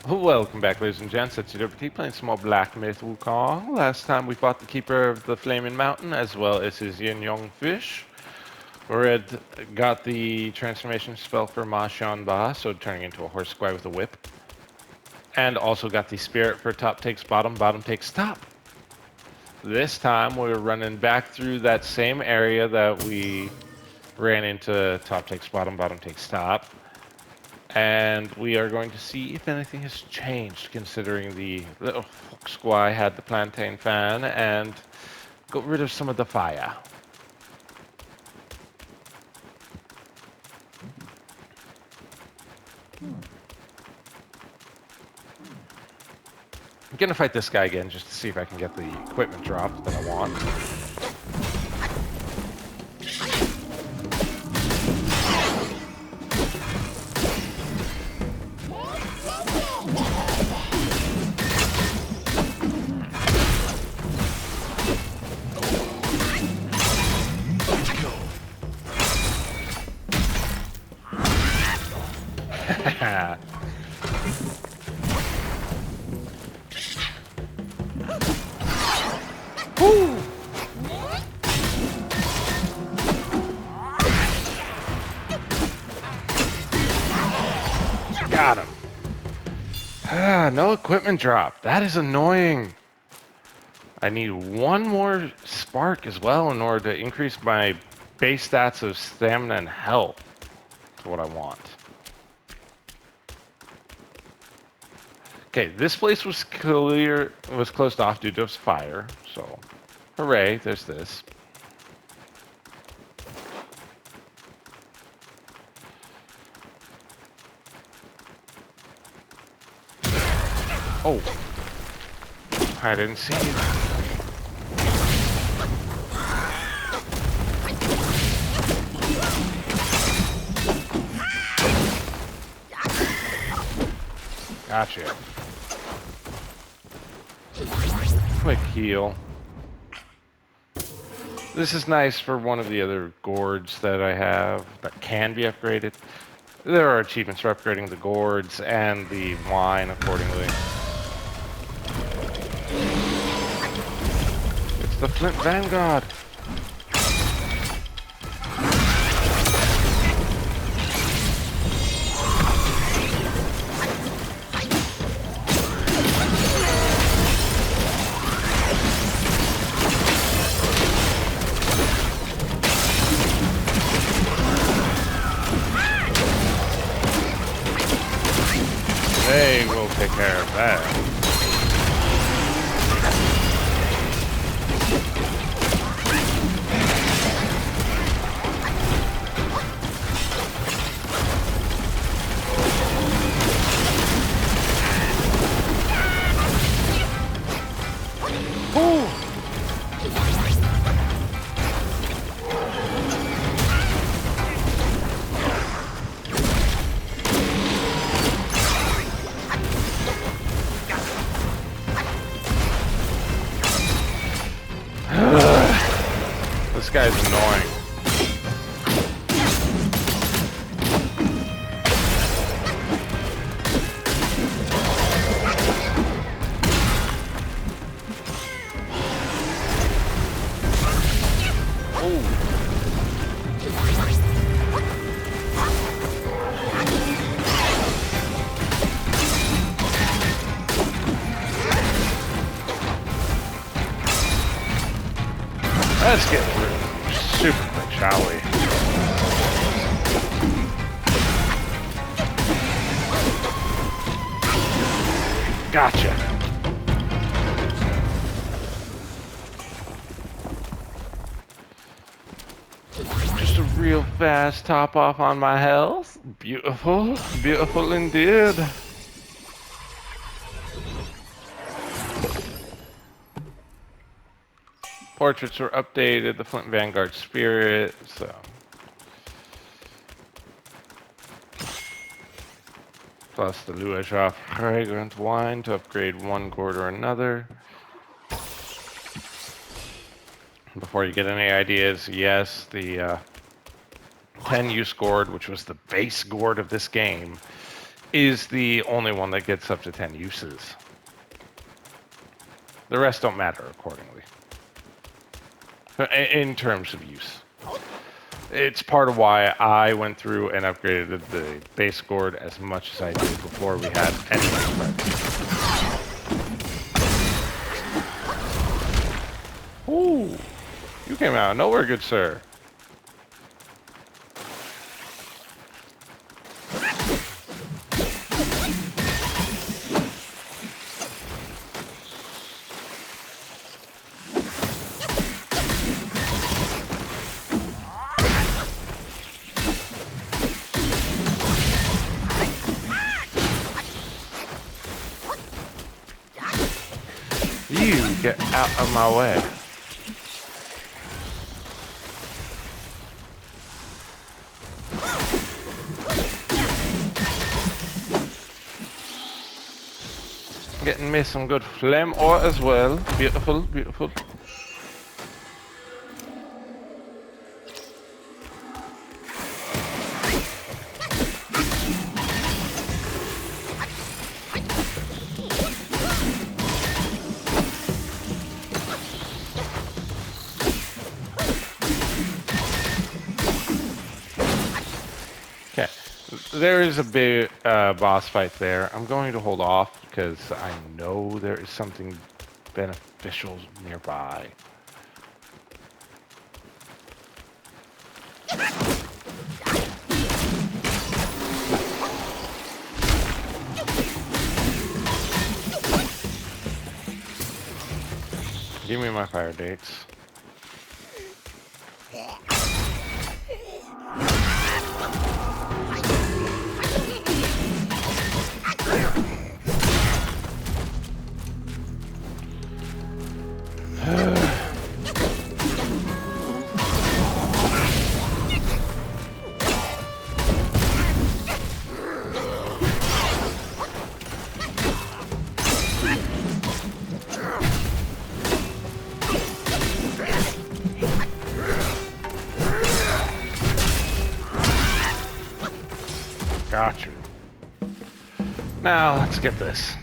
Welcome back, ladies and gents. It's UWT playing some more Black Myth Wukong. Last time we fought the Keeper of the Flaming Mountain as well as his Yin Yong fish. Red got the transformation spell for Ma Xianba, so turning into a horse square with a whip. And also got the spirit for top takes bottom, bottom takes top. This time we're running back through that same area that we ran into top takes bottom, bottom takes top. And we are going to see if anything has changed, considering the little squire had the plantain fan and got rid of some of the fire. I'm gonna fight this guy again just to see if I can get the equipment drop that I want. Woo! Got him. No equipment drop. That is annoying. I need one more spark as well in order to increase my base stats of stamina and health to what I want. Okay, this place was closed off due to fire, so hooray, there's this. Oh, I didn't see you. Gotcha. Quick heal. This is nice for one of the other gourds that I have that can be upgraded. There are achievements for upgrading the gourds and the wine accordingly. It's the Flint Vanguard. They will take care of that. This guy's annoying. Let's get through super quick, shall we? Gotcha. Just a real fast top off on my health. Beautiful, beautiful indeed. Portraits were updated, the Flint Vanguard spirit, so. Plus the Luajah fragrant wine to upgrade one gourd or another. Before you get any ideas, yes, the 10 use gourd, which was the base gourd of this game, is the only one that gets up to 10 uses. The rest don't matter accordingly. In terms of use. It's part of why I went through and upgraded the base gourd as much as I did before we had any threats. Ooh, you came out of nowhere, good sir. You get out of my way. Getting me some good flame ore as well. Beautiful, beautiful. Okay, there is a big boss fight there. I'm going to hold off because I know there is something beneficial nearby. Give me my fire dates. Got you. Now let's get this.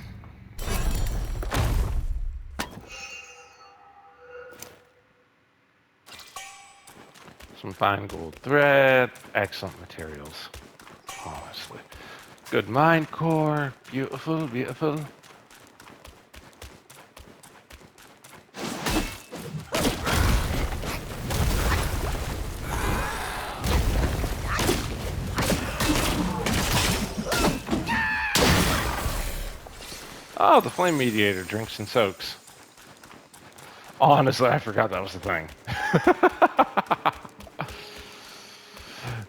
Some fine gold thread, excellent materials. Honestly. Good mine core, beautiful, beautiful. Oh, the flame mediator drinks and soaks. Honestly, I forgot that was the thing.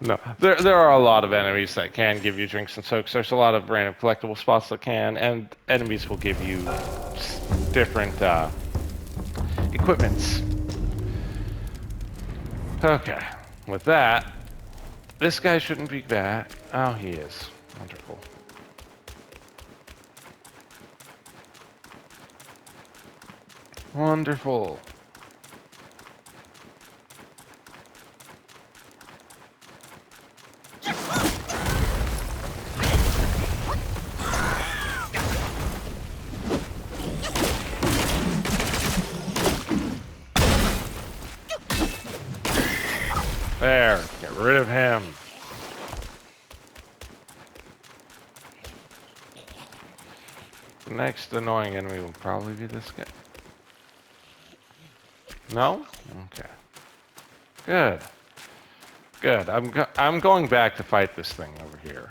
No, there are a lot of enemies that can give you drinks and soaks. There's a lot of random collectible spots that can, and enemies will give you different equipments. Okay, with that, this guy shouldn't be bad. Oh, he is. Wonderful. Wonderful. There, get rid of him. The next annoying enemy will probably be this guy. No? Okay. Good. Good. I'm going back to fight this thing over here.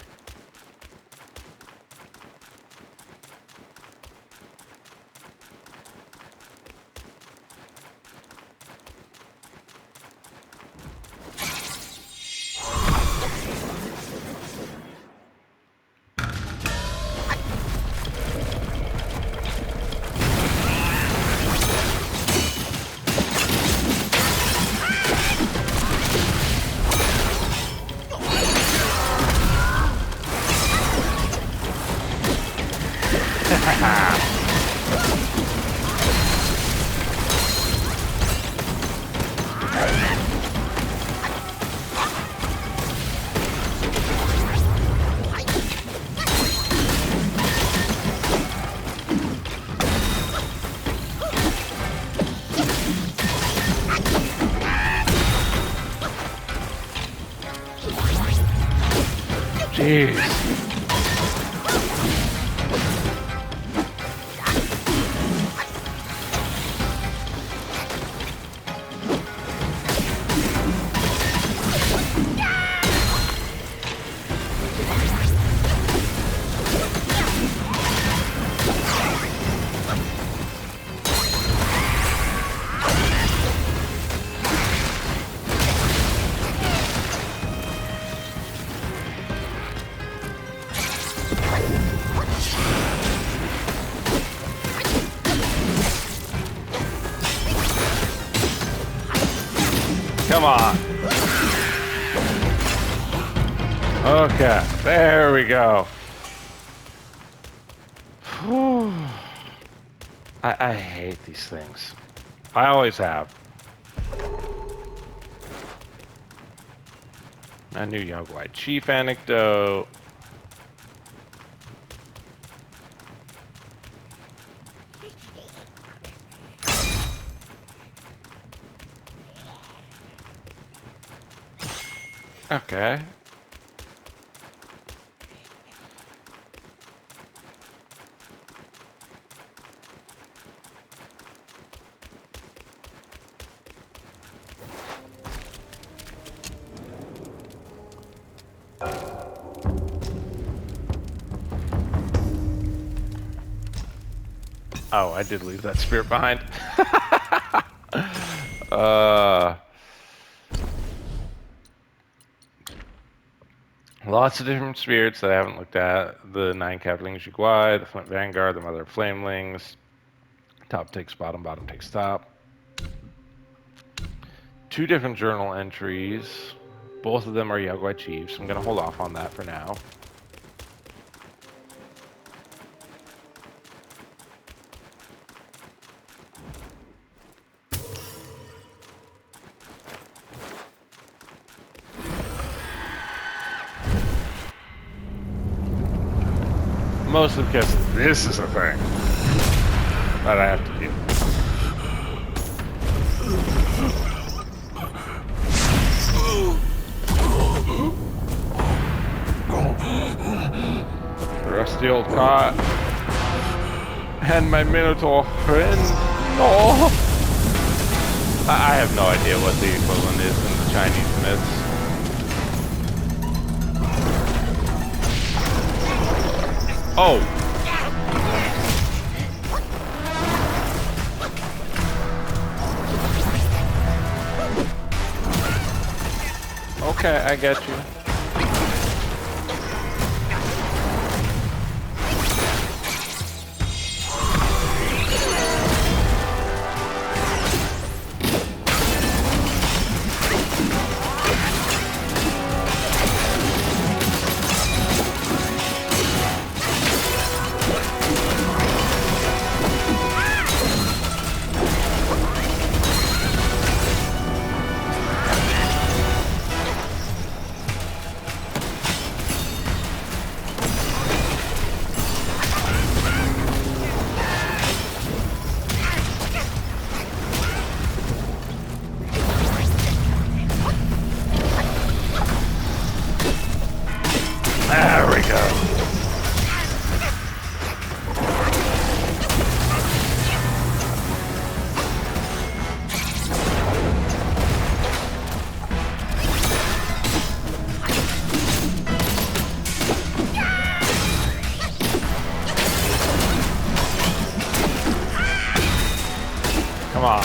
Jeez. Come on. Okay, there we go. Whew. I hate these things. I always have. A new Young White Chief anecdote. Okay. Oh, I did leave that spirit behind. Lots of different spirits that I haven't looked at. The 9 Cavalings Jiguai, the Flint Vanguard, the Mother of Flamelings. Top takes bottom, bottom takes top. 2 different journal entries. Both of them are Yaguai Chiefs. I'm going to hold off on that for now. Mostly because this is a thing that I have to do. Rusty old cot. And my Minotaur friend. Oh! I have no idea what the equivalent is in the Chinese myths. Oh! Okay, I get you. There we go. Come on.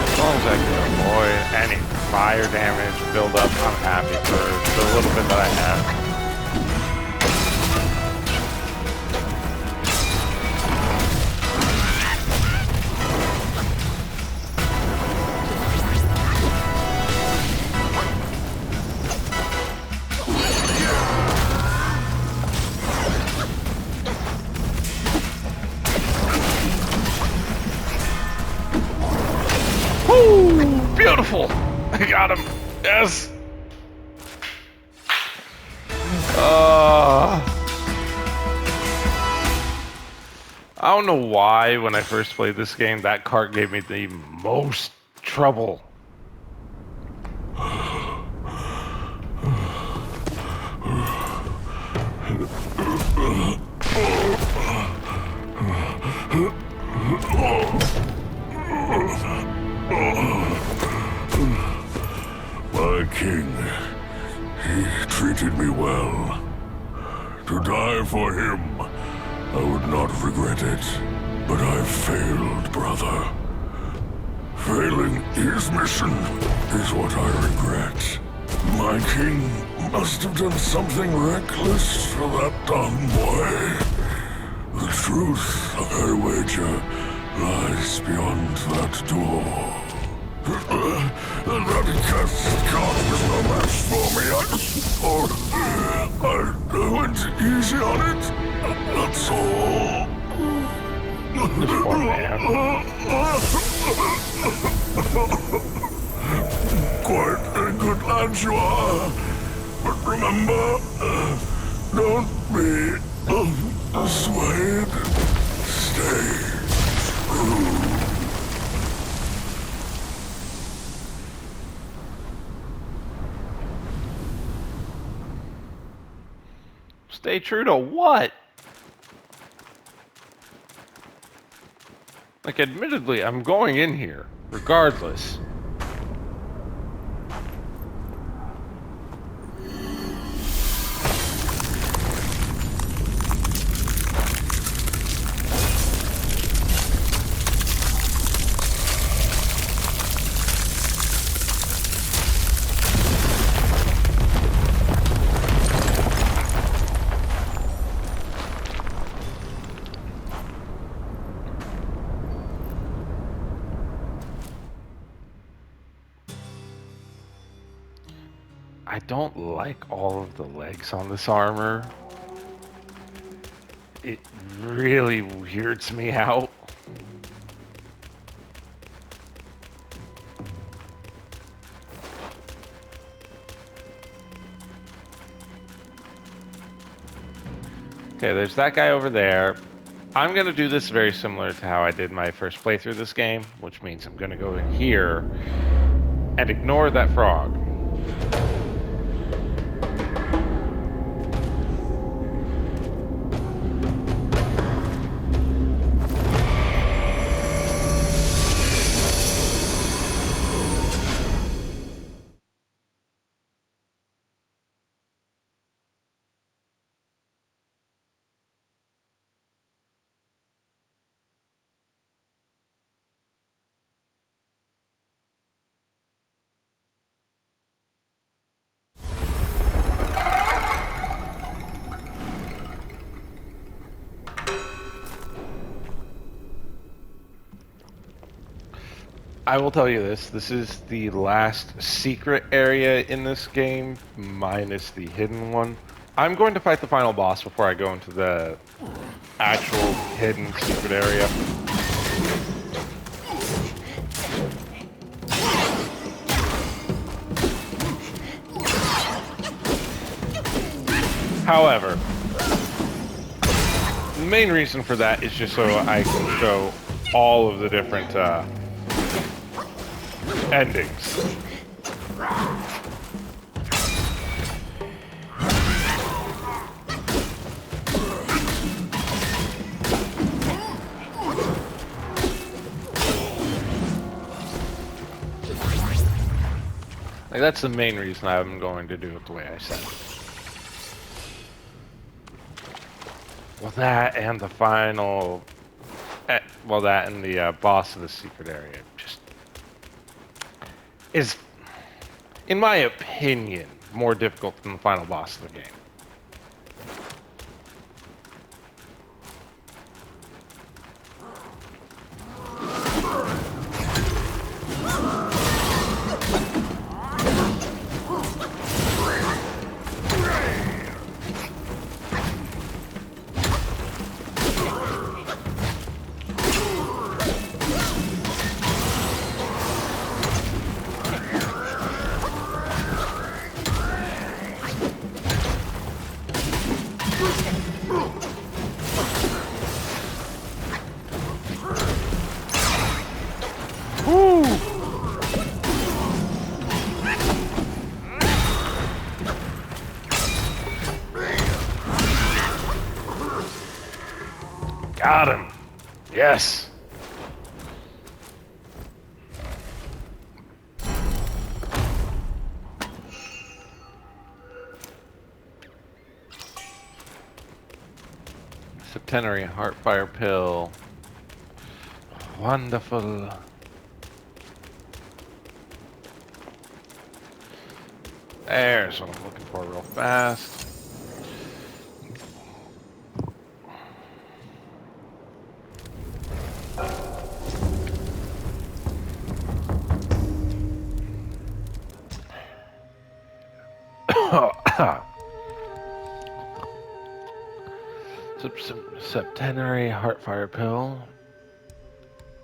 As long as I can avoid any fire damage build up, I'm happy for the little bit that I have. Woo! Beautiful! I got him! Yes! I don't know why when I first played this game, that cart gave me the most trouble. My king, he treated me well. To die for him, I would not regret it. But I failed, brother. Failing his mission is what I regret. My king must have done something reckless for that dumb boy. The truth, I wager, lies beyond that door. That cursed card was no match for me. I went easy on it. That's all. This poor man. Quite a good lad you are. But remember, don't be swayed. Stay true. Stay true to what? Like, admittedly, I'm going in here, regardless. I don't like all of the legs on this armor. It really weirds me out. Okay, there's that guy over there. I'm going to do this very similar to how I did my first playthrough of this game, which means I'm going to go in here and ignore that frog. I will tell you this is the last secret area in this game, minus the hidden one. I'm going to fight the final boss before I go into the actual hidden secret area. However, the main reason for that is just so I can show all of the different endings. Like, that's the main reason I'm going to do it the way I said. Well, that and the final... well, that and the boss of the secret area just... is, in my opinion, more difficult than the final boss of the game. Got him. Yes. Septenary Heartfire Pill. Wonderful. There's what I'm looking for real fast. Septenary Heartfire Pill.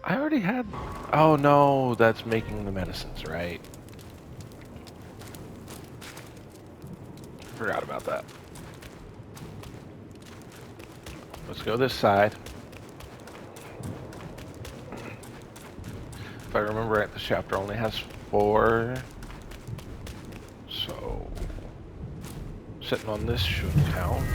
I already had... Oh no, that's making the medicines, right? Forgot about that. Let's go this side. If I remember right, the chapter only has 4. So... sitting on this should count.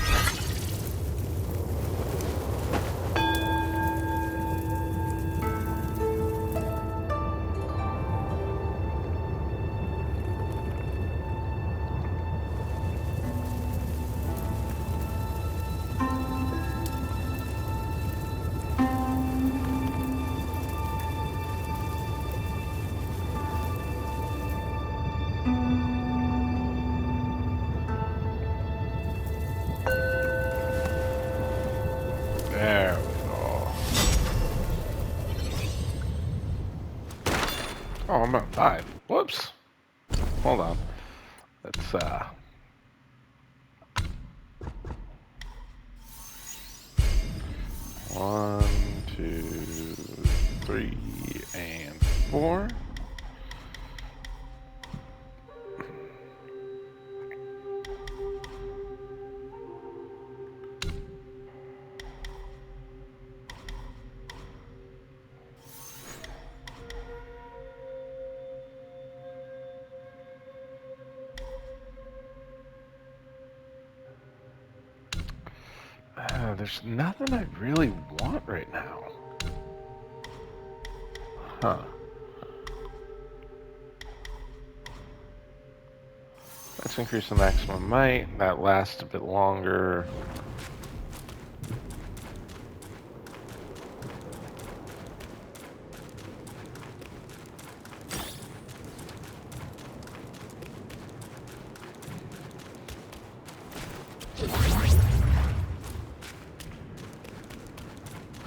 There we go. Oh, I'm at 5. Whoops. Hold on. Let's, 1, 2, 3, and 4. There's nothing I really want right now. Huh. Let's increase the maximum might. That lasts a bit longer.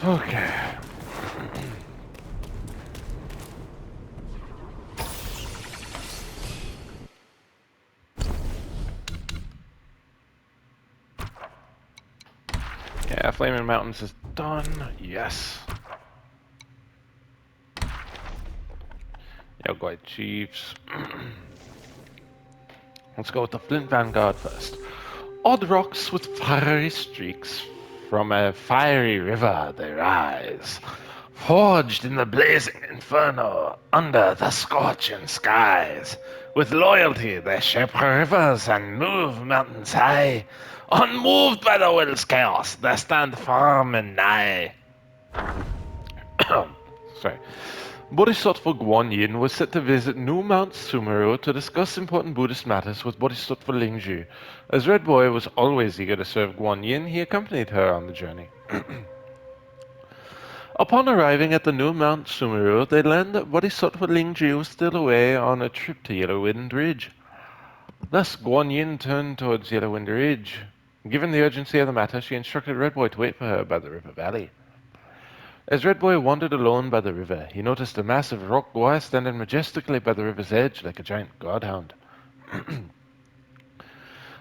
Okay. Yeah, Flaming Mountains is done. Yes. Yogoi Chiefs. Let's go with the Flint Vanguard first. Odd rocks with fiery streaks. From a fiery river they rise. Forged in the blazing inferno, under the scorching skies. With loyalty they shape rivers and move mountains high. Unmoved by the will's chaos, they stand firm and nigh. Sorry. Bodhisattva Guanyin was set to visit New Mount Sumeru to discuss important Buddhist matters with Bodhisattva Lingzhi. As Red Boy was always eager to serve Guanyin, he accompanied her on the journey. Upon arriving at the New Mount Sumeru, they learned that Bodhisattva Lingzhi was still away on a trip to Yellowwind Ridge. Thus, Guanyin turned towards Yellowwind Ridge. Given the urgency of the matter, she instructed Red Boy to wait for her by the river valley. As Red Boy wandered alone by the river, he noticed a massive rock guai standing majestically by the river's edge like a giant godhound.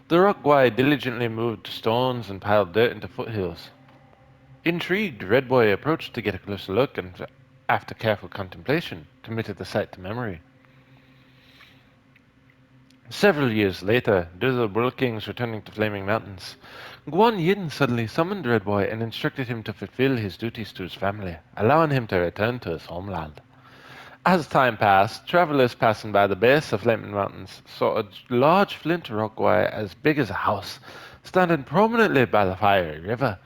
The rock guai diligently moved stones and piled dirt into foothills. Intrigued, Red Boy approached to get a closer look and, after careful contemplation, committed the sight to memory. Several years later, due to the World Kings returning to Flaming Mountains, Guan Yin suddenly summoned Red Boy and instructed him to fulfill his duties to his family, allowing him to return to his homeland. As time passed, travelers passing by the base of Flaming Mountains saw a large flint rock guai as big as a house, standing prominently by the fiery river.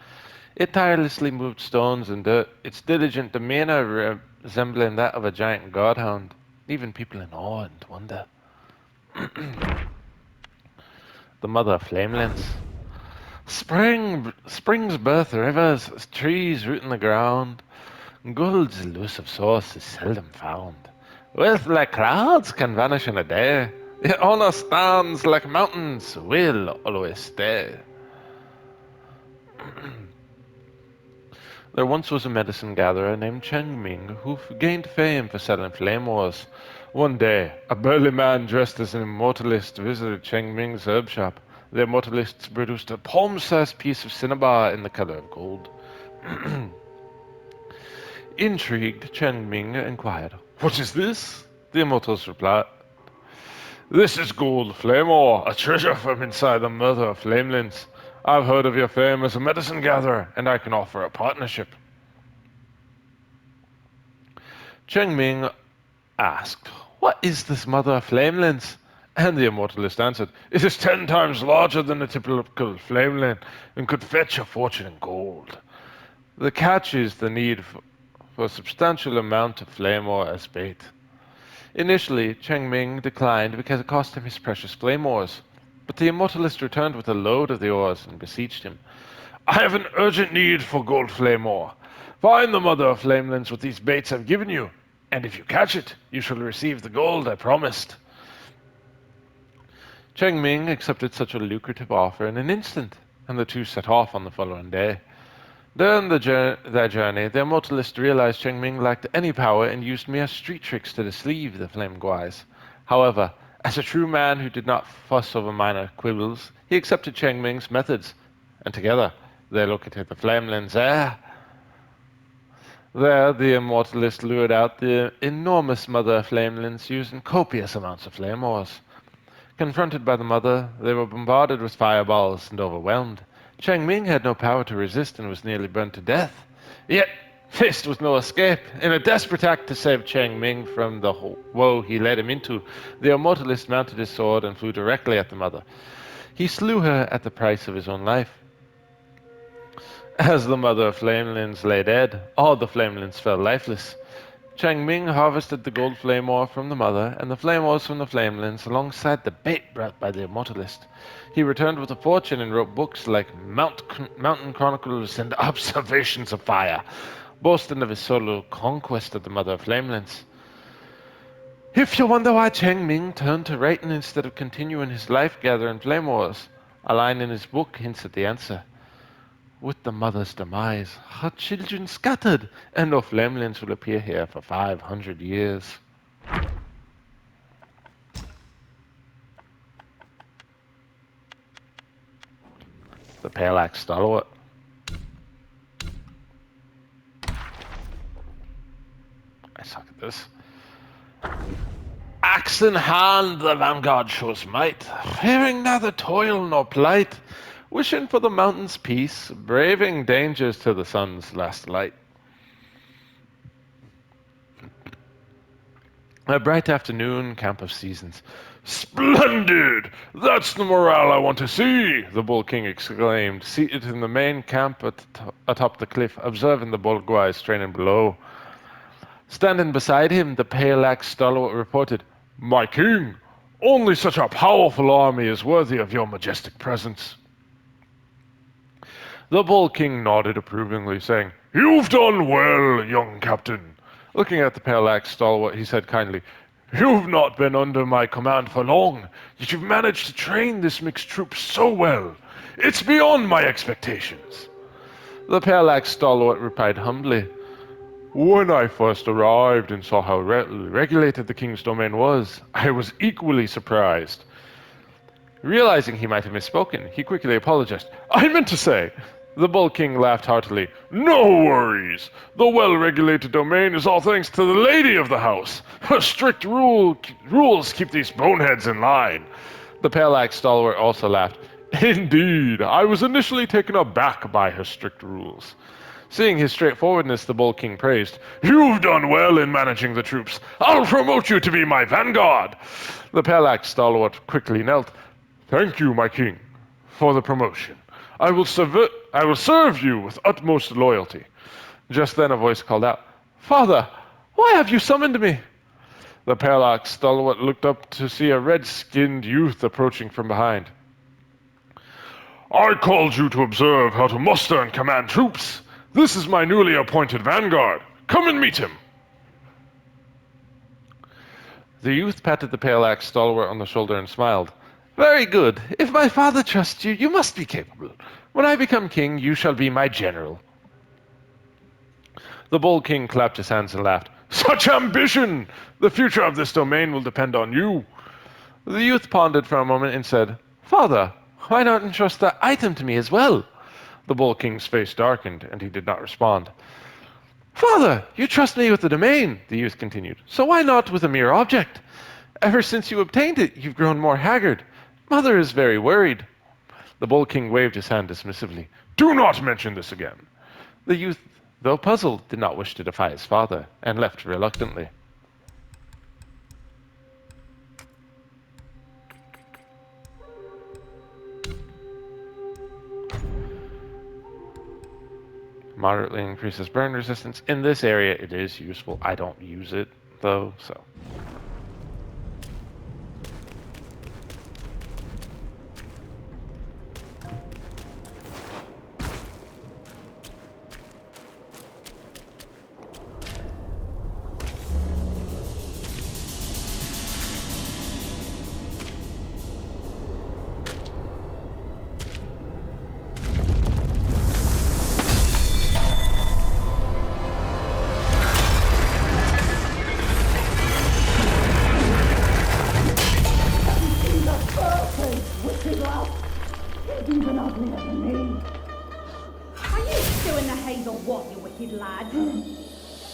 It tirelessly moved stones and dirt, its diligent demeanor resembling that of a giant godhound, leaving people in awe and wonder. The mother of flamelets. Spring's birth rivers, trees rooting the ground. Gold's elusive source is seldom found. Wealth like clouds can vanish in a day. Yet honor stands like mountains, will always stay. There once was a medicine gatherer named Cheng Ming who gained fame for selling flame wars. One day, a burly man dressed as an immortalist visited Cheng Ming's herb shop. The immortalist produced a palm-sized piece of cinnabar in the color of gold. Intrigued, Cheng Ming inquired, "What is this?" The immortals replied, "This is gold flame ore, a treasure from inside the mother of flamelins. I've heard of your fame as a medicine gatherer, and I can offer a partnership." Cheng Ming asked, "What is this mother of flamelins?" And the immortalist answered, "It is 10 times larger than a typical flamelin and could fetch a fortune in gold. The catch is the need for a substantial amount of flame ore as bait." Initially, Cheng Ming declined because it cost him his precious flame ores. But the immortalist returned with a load of the ores and beseeched him, "I have an urgent need for gold flame ore. Find the mother of flamelins with these baits I've given you, and if you catch it, you shall receive the gold I promised." Cheng Ming accepted such a lucrative offer in an instant, and the two set off on the following day. During their journey, the immortalist realized Cheng Ming lacked any power and used mere street tricks to deceive the flame guys. However, as a true man who did not fuss over minor quibbles, he accepted Cheng Ming's methods, and together they located the flamelins air. There, the immortalist lured out the enormous mother of flamelins using copious amounts of flame ores. Confronted by the mother, they were bombarded with fireballs and overwhelmed. Cheng Ming had no power to resist and was nearly burned to death. Yet, faced with no escape, in a desperate act to save Cheng Ming from the woe he led him into, the immortalist mounted his sword and flew directly at the mother. He slew her at the price of his own life. As the mother of flamelins lay dead, all the flamelins fell lifeless. Cheng Ming harvested the gold flame ore from the mother and the flame ores from the flamelins alongside the bait brought by the immortalist. He returned with a fortune and wrote books like Mountain Chronicles and Observations of Fire, boasting of his solo conquest of the mother of flamelins. If you wonder why Cheng Ming turned to writing instead of continuing his life gathering flame ores, a line in his book hints at the answer. With the mother's demise, her children scattered, and no flamelins will appear here for 500 years. The Pale Axe Stalwart. I suck at this. Axe in hand, the vanguard shows might, fearing neither toil nor plight, wishing for the mountain's peace, braving dangers to the sun's last light. A bright afternoon, camp of seasons. "Splendid! That's the morale I want to see!" the Bull King exclaimed, seated in the main camp atop the cliff, observing the Bull Guys training below. Standing beside him, the Pale Axe Stalwart reported, "My king, only such a powerful army is worthy of your majestic presence." The Bull King nodded approvingly, saying, "You've done well, young captain." Looking at the Pale Axe Stalwart, he said kindly, "You've not been under my command for long, yet you've managed to train this mixed troop so well. It's beyond my expectations." The Pale Axe Stalwart replied humbly, "When I first arrived and saw how regulated the king's domain was, I was equally surprised." Realizing he might have misspoken, he quickly apologized. "I meant to say..." The Bull King laughed heartily. "No worries. The well-regulated domain is all thanks to the lady of the house. Her strict rules keep these boneheads in line." The Pale Axe Stalwart also laughed. "Indeed, I was initially taken aback by her strict rules." Seeing his straightforwardness, the Bull King praised. "You've done well in managing the troops. I'll promote you to be my vanguard." The Pale Axe Stalwart quickly knelt. "Thank you, my king, for the promotion. I will serve you with utmost loyalty. Just then a voice called out, Father, why have you summoned me? The parallax stalwart looked up to see a red-skinned youth approaching from behind. I called you to observe how to muster and command troops. This is my newly appointed vanguard. Come and meet him. The youth patted the pale-axe stalwart on the shoulder and smiled. Very good. If my father trusts you, you must be capable. When I become king, you shall be my general. The bold king clapped his hands and laughed. Such ambition! The future of this domain will depend on you. The youth pondered for a moment and said, Father, why not entrust that item to me as well? The bold king's face darkened, and he did not respond. Father, you trust me with the domain, the youth continued. So why not with a mere object? Ever since you obtained it, you've grown more haggard. Mother is very worried. The bold king waved his hand dismissively. Do not mention this again. The youth, though puzzled, did not wish to defy his father, and left reluctantly. Moderately increases burn resistance. In this area, it is useful. I don't use it, though, so...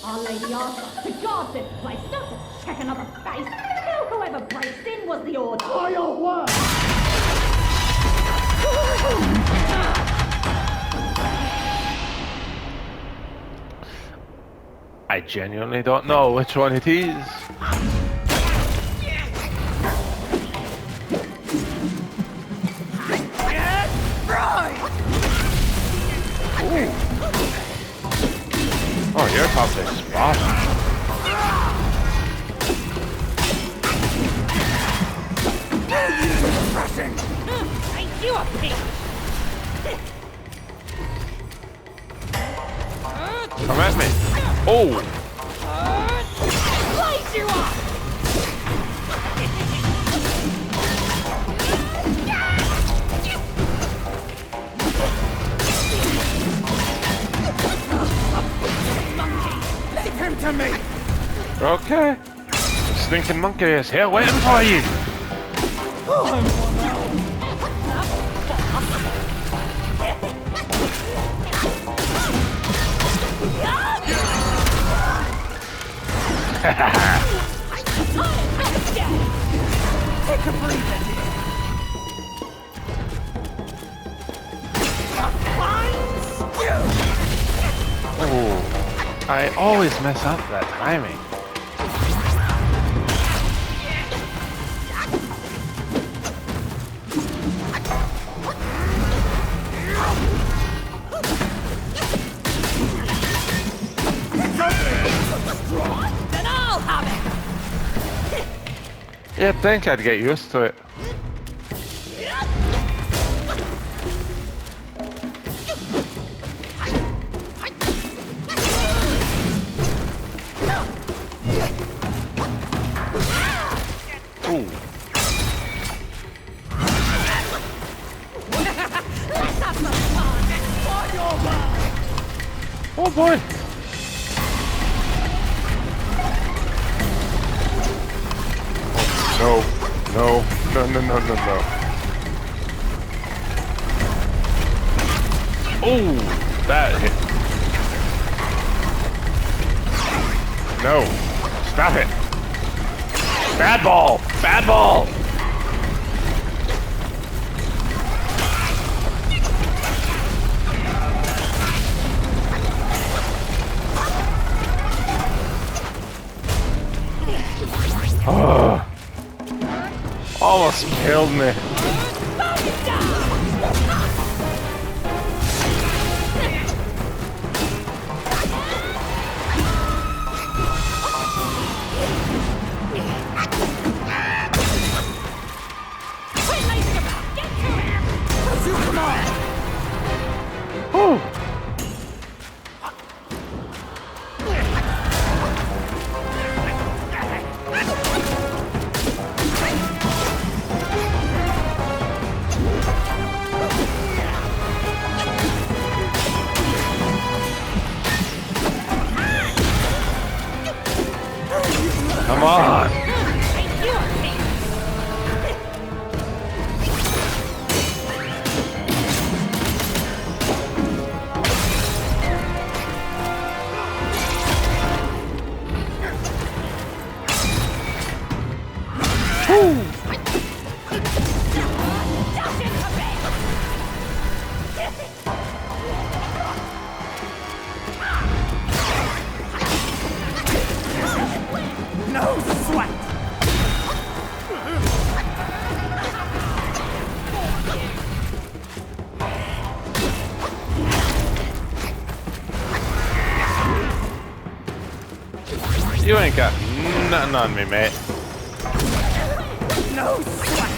Our Lady asked us to guard this place, not to check another face. Kill whoever breaks in was the order. For your word! I genuinely don't know which one it is. Oh, you're probably spot. Ain't you a pig? Come at me. Oh! Light you up! Leave him to me! Okay. Stinking monkey is here waiting for you. Take a breather. Oh, I always mess up that timing. Then I'll have it! You'd think I'd get used to it. Ooh. Let's have some fun! Oh boy. No, no, no, no, no, no, no. Oh, that hit. No, stop it. Bad ball, bad ball. Oh. Almost killed me. on! No sweat! You ain't got nothing on me, mate. No sweat!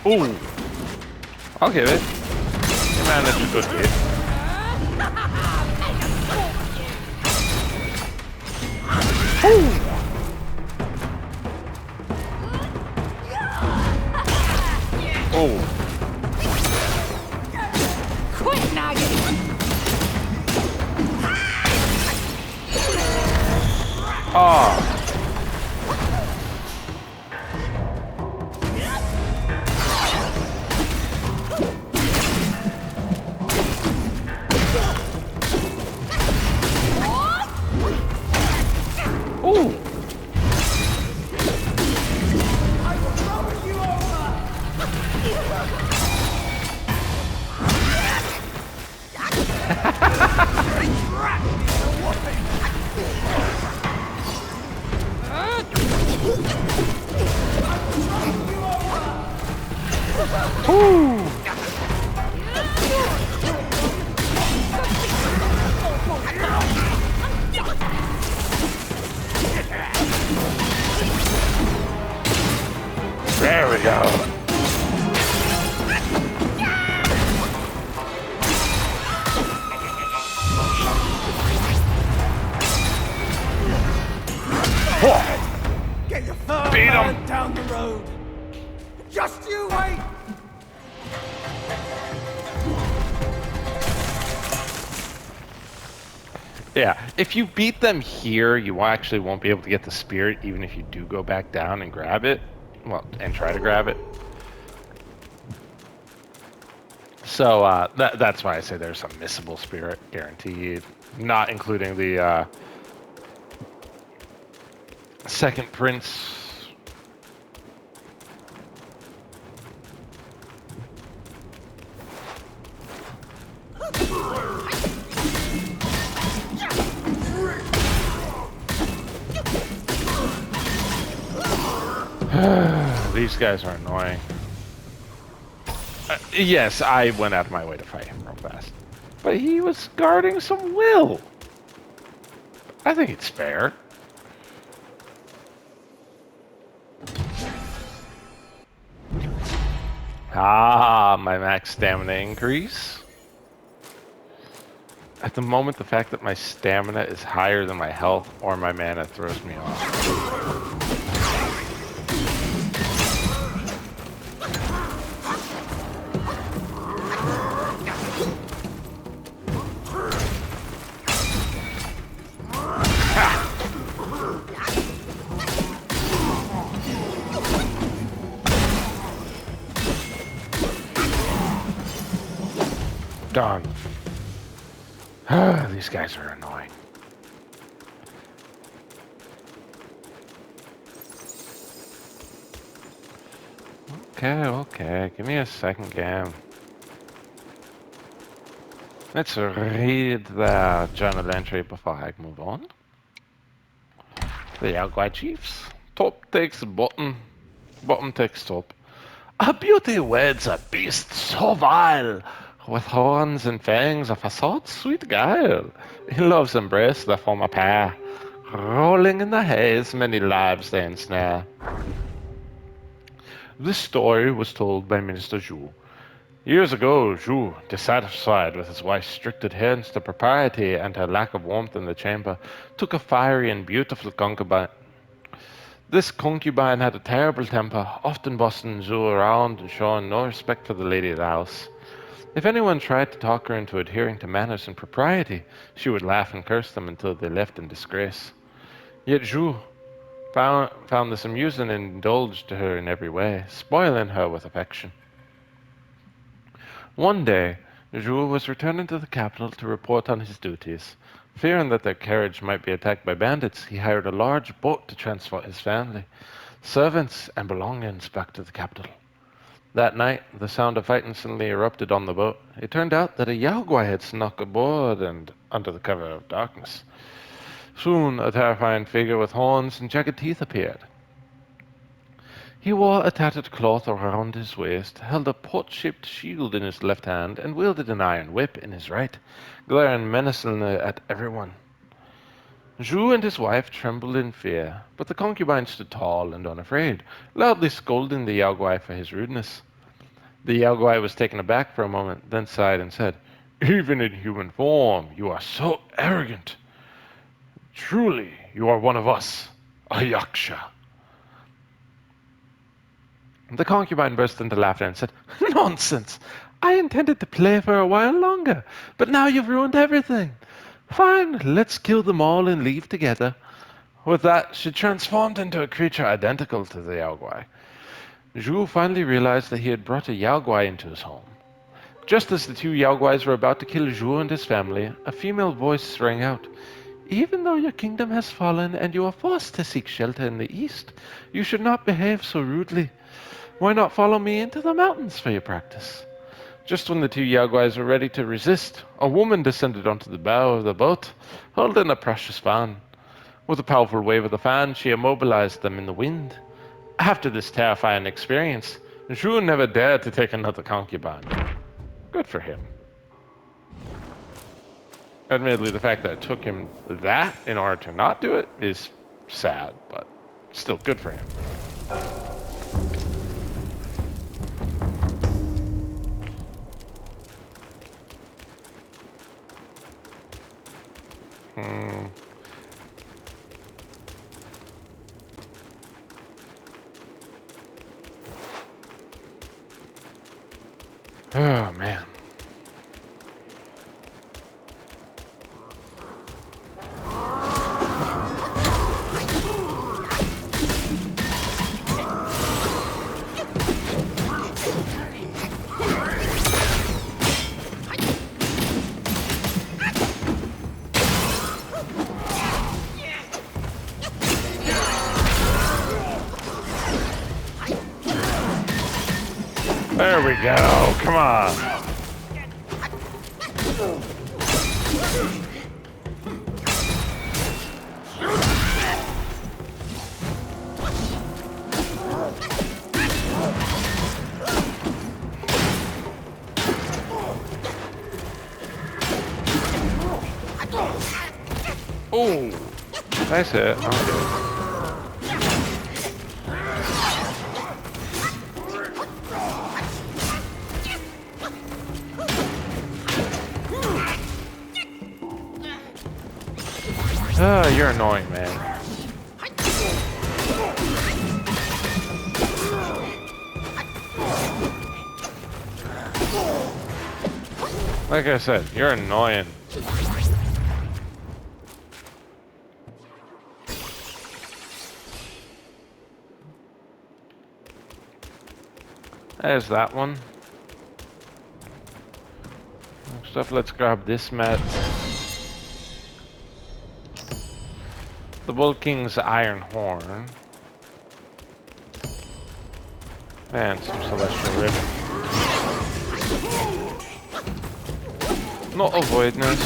Ooh. I'll give it. You managed a good hit. Oh. Quit nagging! Oh. Ooh. Ooh. There we go. Get your third Beat 'em. man down the road! Just you wait! Yeah, if you beat them here, you actually won't be able to get the spirit, even if you do go back down and grab it. Well, and try to grab it. So that's why I say there's a missable spirit guaranteed, not including the second prince. These guys are annoying. Yes, I went out of my way to fight him real fast. But he was guarding some will. I think it's fair. Ah, my max stamina increase. At the moment, the fact that my stamina is higher than my health or my mana throws me off. Darn. These guys are annoying. Okay. Give me a second game. Let's read the journal entry before I move on. The Yaguai Chiefs. Top takes bottom. Bottom takes top. A beauty weds a beast so vile, with horns and fangs of a salt sweet guile. In love's embrace they form a pair, rolling in the haze many lives they ensnare. This story was told by Minister Zhu. Years ago, Zhu, dissatisfied with his wife's strict adherence to propriety and her lack of warmth in the chamber, took a fiery and beautiful concubine This concubine had a terrible temper, often bossing Zhu around and showing no respect for the lady of the house. If anyone tried to talk her into adhering to manners and propriety, she would laugh and curse them until they left in disgrace. Yet Zhu found this amusing and indulged her in every way, spoiling her with affection. One day, Zhu was returning to the capital to report on his duties. Fearing that their carriage might be attacked by bandits, he hired a large boat to transport his family, servants, and belongings back to the capital. That night, the sound of fighting suddenly erupted on the boat. It turned out that a Yaogwai had snuck aboard and under the cover of darkness. Soon, a terrifying figure with horns and jagged teeth appeared. He wore a tattered cloth around his waist, held a pot-shaped shield in his left hand, and wielded an iron whip in his right, glaring menacingly at everyone. Zhu and his wife trembled in fear, but the concubine stood tall and unafraid, loudly scolding the Yaogwai for his rudeness. The Yaogwai was taken aback for a moment, then sighed and said, "Even in human form, you are so arrogant. Truly, you are one of us, a Yaksha." The concubine burst into laughter and said, "Nonsense! I intended to play for a while longer, but now you've ruined everything. Fine, let's kill them all and leave together." With that, she transformed into a creature identical to the Yaogwai. Zhu finally realized that he had brought a Yaogwai into his home. Just as the two Yaogwais were about to kill Zhu and his family, a female voice rang out. "Even though your kingdom has fallen and you are forced to seek shelter in the east, you should not behave so rudely. Why not follow me into the mountains for your practice?" Just when the two Yaogwais were ready to resist, a woman descended onto the bow of the boat, holding a precious fan. With a powerful wave of the fan, she immobilized them in the wind. After this terrifying experience, Zhu never dared to take another concubine. Good for him. Admittedly, the fact that it took him that in order to not do it is sad, but still good for him. Oh, man. There we go. Come on. Oh, nice hit. Okay. You're annoying, man. Like I said, you're annoying. There's that one. Next up, let's grab this mat. The Bull King's Iron Horn. And some Celestial Ribbon. Not avoidness.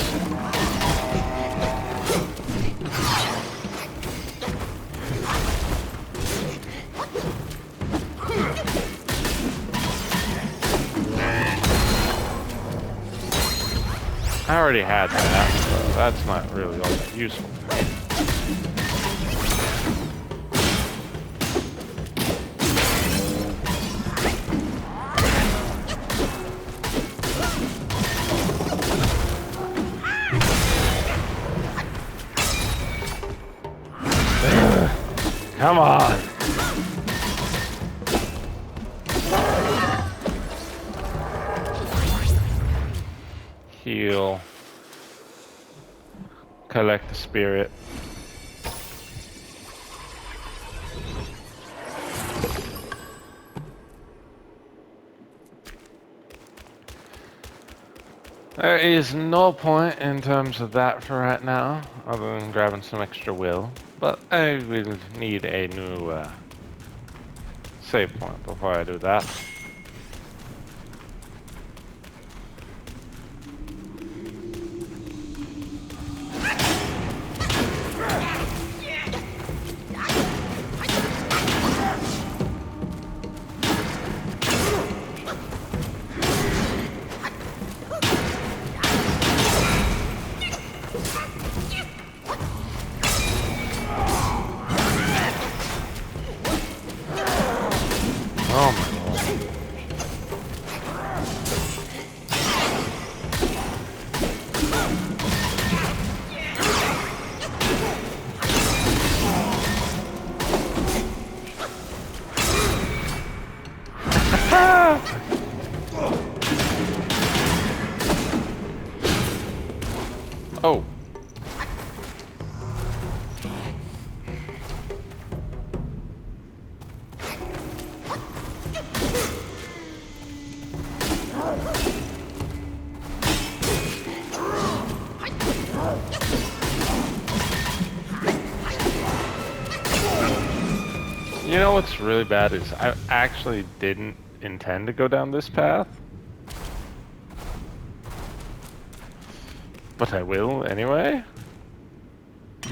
I already had that, so that's not really all that useful. Come on. Heal. Collect the spirit. There is no point in terms of that for right now, other than grabbing some extra will. But I will need a new save point before I do that. Oh my lord. Oh. You know what's really bad is I actually didn't intend to go down this path. But I will anyway. The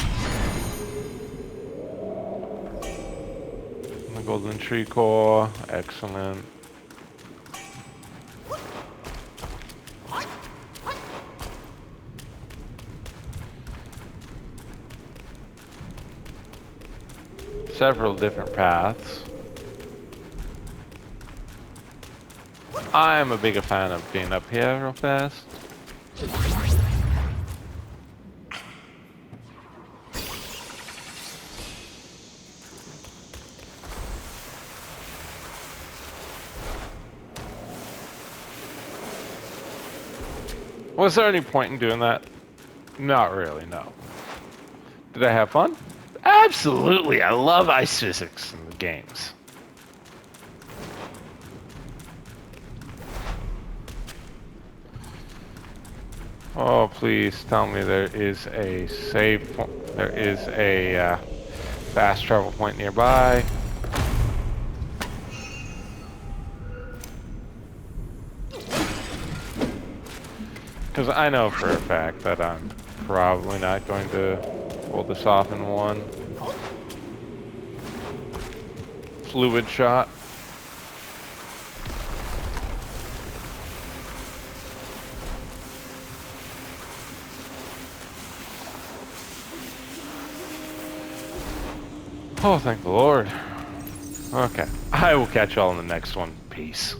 golden tree core, excellent. Several different paths. I'm a bigger fan of being up here real fast. Was there any point in doing that? Not really, no. Did I have fun? Absolutely, I love ice physics in the games. Oh, please tell me there is a save point. There is a fast travel point nearby. Because I know for a fact that I'm probably not going to pull this off in one fluid shot. Oh, thank the Lord. Okay, I will catch y'all in the next one. Peace.